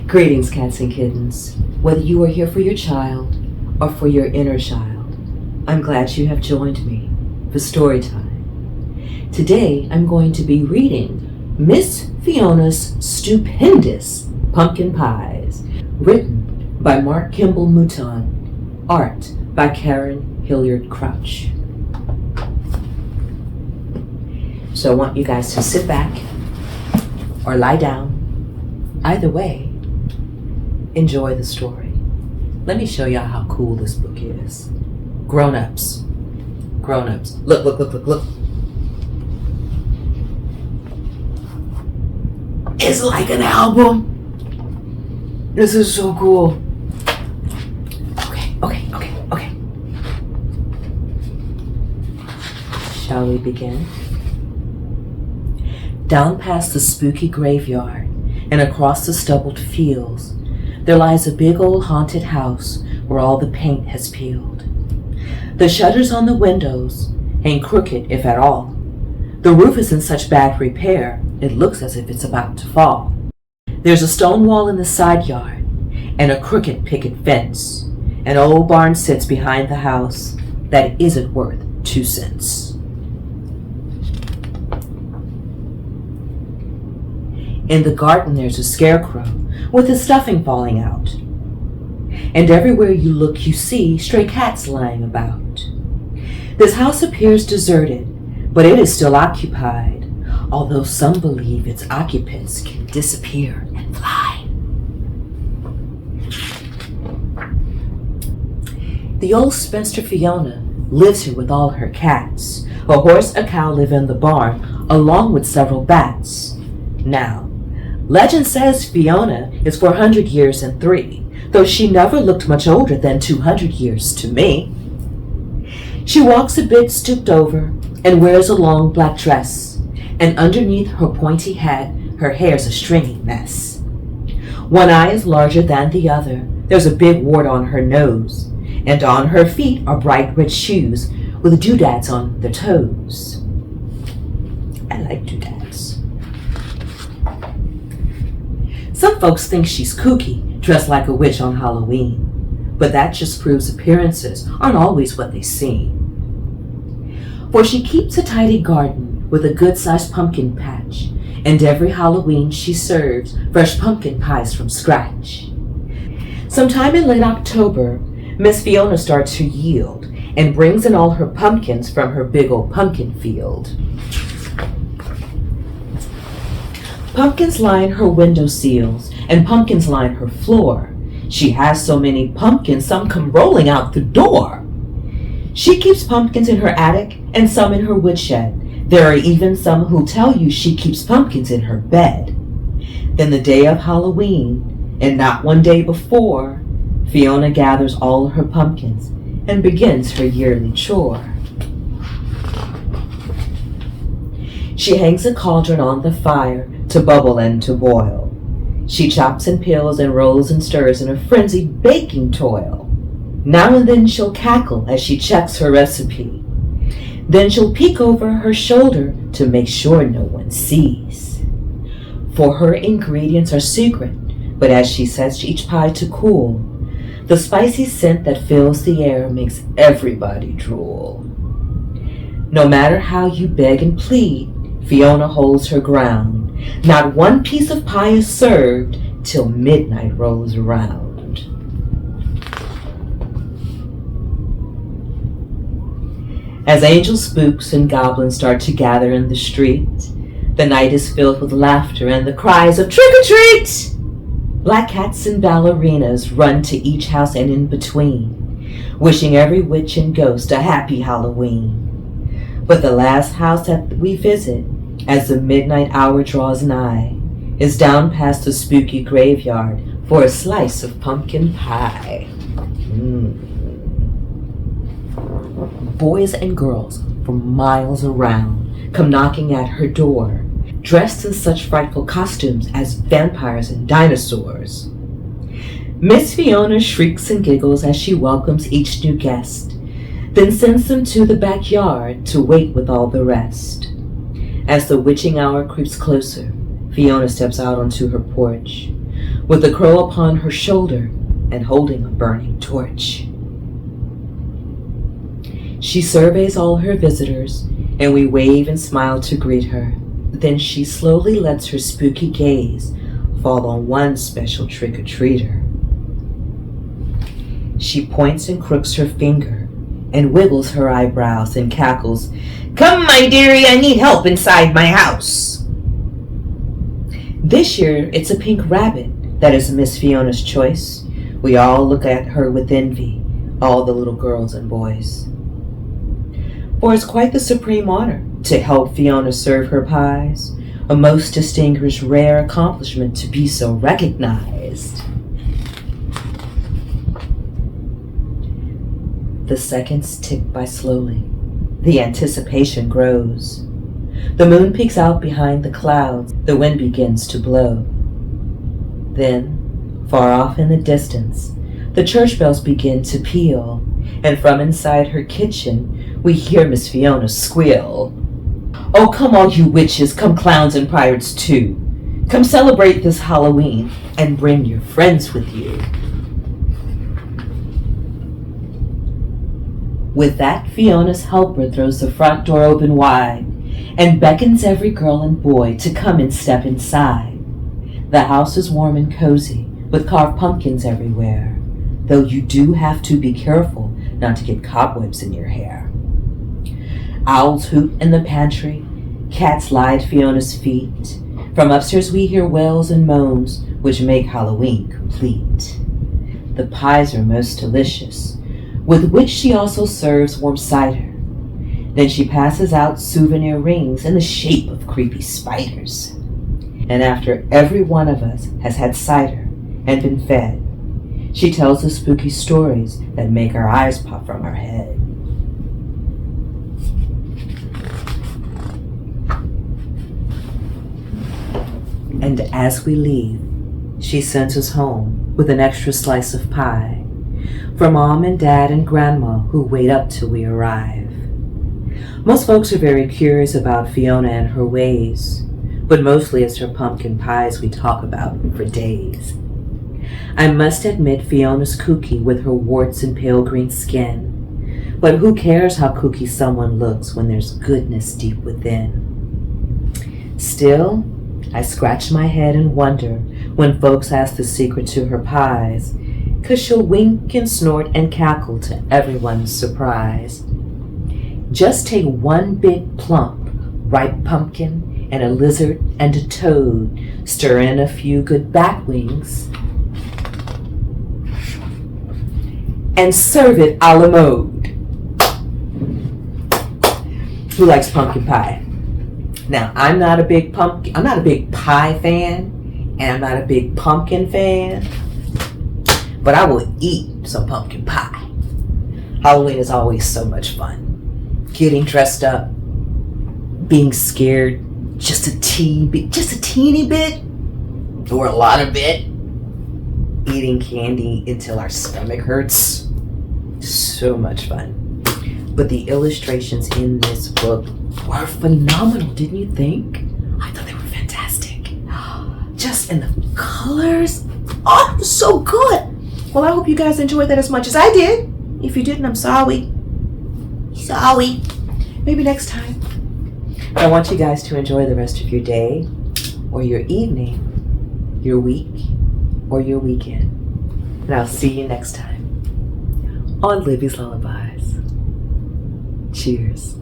Greetings, cats and kittens. Whether you are here for your child or for your inner child, I'm glad you have joined me for story time. Today, I'm going to be reading Miss Fiona's Stupendous Pumpkin Pies, written by Mark Kimball Moulton, art by Hillard Crounch. So I want you guys to sit back or lie down. Either way, enjoy the story. Let me show y'all how cool this book is. Grown-ups. Grown-ups. Look. It's like an album. This is so cool. Okay. Shall we begin? Down past the spooky graveyard and across the stubbled fields, there lies a big old haunted house where all the paint has peeled. The shutters on the windows hang crooked, if at all. The roof is in such bad repair, it looks as if it's about to fall. There's a stone wall in the side yard and a crooked picket fence. An old barn sits behind the house that isn't worth 2 cents. In the garden there's a scarecrow with his stuffing falling out. And everywhere you look you see stray cats lying about. This house appears deserted, but it is still occupied, although some believe its occupants can disappear and fly. The old spinster Fiona lives here with all her cats. A horse, a cow live in the barn, along with several bats. Now, legend says Fiona is 400 years and 3, though she never looked much older than 200 years to me. She walks a bit stooped over and wears a long black dress, and underneath her pointy hat, her hair's a stringy mess. One eye is larger than the other, there's a big wart on her nose, and on her feet are bright red shoes with doodads on their toes. I like doodads. Some folks think she's kooky, dressed like a witch on Halloween, but that just proves appearances aren't always what they seem. For she keeps a tidy garden with a good-sized pumpkin patch, and every Halloween she serves fresh pumpkin pies from scratch. Sometime in late October, Miss Fiona starts her yield and brings in all her pumpkins from her big old pumpkin field. Pumpkins line her window sills, and pumpkins line her floor. She has so many pumpkins, some come rolling out the door. She keeps pumpkins in her attic and some in her woodshed. There are even some who tell you she keeps pumpkins in her bed. Then the day of Halloween, and not one day before, Fiona gathers all her pumpkins and begins her yearly chore. She hangs a cauldron on the fire to bubble and to boil. She chops and peels and rolls and stirs in a frenzied baking toil. Now and then she'll cackle as she checks her recipe. Then she'll peek over her shoulder to make sure no one sees. For her ingredients are secret, but as she sets each pie to cool, the spicy scent that fills the air makes everybody drool. No matter how you beg and plead, Fiona holds her ground. Not one piece of pie is served till midnight rolls around. As angel spooks and goblins start to gather in the street, the night is filled with laughter and the cries of trick or treat. Black cats and ballerinas run to each house and in between, wishing every witch and ghost a happy Halloween. But the last house that we visit, as the midnight hour draws nigh, is down past the spooky graveyard for a slice of pumpkin pie. Boys and girls from miles around come knocking at her door, dressed in such frightful costumes as vampires and dinosaurs. Miss Fiona shrieks and giggles as she welcomes each new guest, then sends them to the backyard to wait with all the rest. As the witching hour creeps closer, Fiona steps out onto her porch, with a crow upon her shoulder and holding a burning torch. She surveys all her visitors, and we wave and smile to greet her. Then she slowly lets her spooky gaze fall on one special trick-or-treater. She points and crooks her finger and wiggles her eyebrows and cackles, "Come, my dearie, I need help inside my house." This year, it's a pink rabbit that is Miss Fiona's choice. We all look at her with envy, all the little girls and boys. For it's quite the supreme honor to help Fiona serve her pies, a most distinguished, rare accomplishment to be so recognized. The seconds tick by slowly. The anticipation grows. The moon peeks out behind the clouds. The wind begins to blow. Then, far off in the distance, the church bells begin to peal, and from inside her kitchen, we hear Miss Fiona squeal. "Oh, come all you witches, come clowns and pirates too. Come celebrate this Halloween and bring your friends with you." With that, Fiona's helper throws the front door open wide and beckons every girl and boy to come and step inside. The house is warm and cozy with carved pumpkins everywhere, though you do have to be careful not to get cobwebs in your hair. Owls hoot in the pantry, cats lie at Fiona's feet. From upstairs we hear wails and moans which make Halloween complete. The pies are most delicious, with which she also serves warm cider. Then she passes out souvenir rings in the shape of creepy spiders. And after every one of us has had cider and been fed, she tells us spooky stories that make our eyes pop from our head. And as we leave, she sends us home with an extra slice of pie for Mom and Dad and Grandma who wait up till we arrive. Most folks are very curious about Fiona and her ways, but mostly it's her pumpkin pies we talk about for days. I must admit Fiona's kooky with her warts and pale green skin, but who cares how kooky someone looks when there's goodness deep within? Still, I scratch my head and wonder when folks ask the secret to her pies, 'cause she'll wink and snort and cackle to everyone's surprise. Just take one big plump, ripe pumpkin and a lizard and a toad, stir in a few good bat wings, and serve it a la mode. Who likes pumpkin pie? Now, I'm not a big pie fan, and I'm not a big pumpkin fan, but I will eat some pumpkin pie. Halloween is always so much fun. Getting dressed up, being scared just a teeny bit, or a lot of it, eating candy until our stomach hurts. So much fun. But the illustrations in this book were phenomenal, didn't you think? I thought they were fantastic. Just in the colors. Oh, it was so good. Well, I hope you guys enjoyed that as much as I did. If you didn't, I'm sorry. Sorry. Maybe next time. I want you guys to enjoy the rest of your day, or your evening, your week, or your weekend. And I'll see you next time on Libby's Lullabies. Cheers.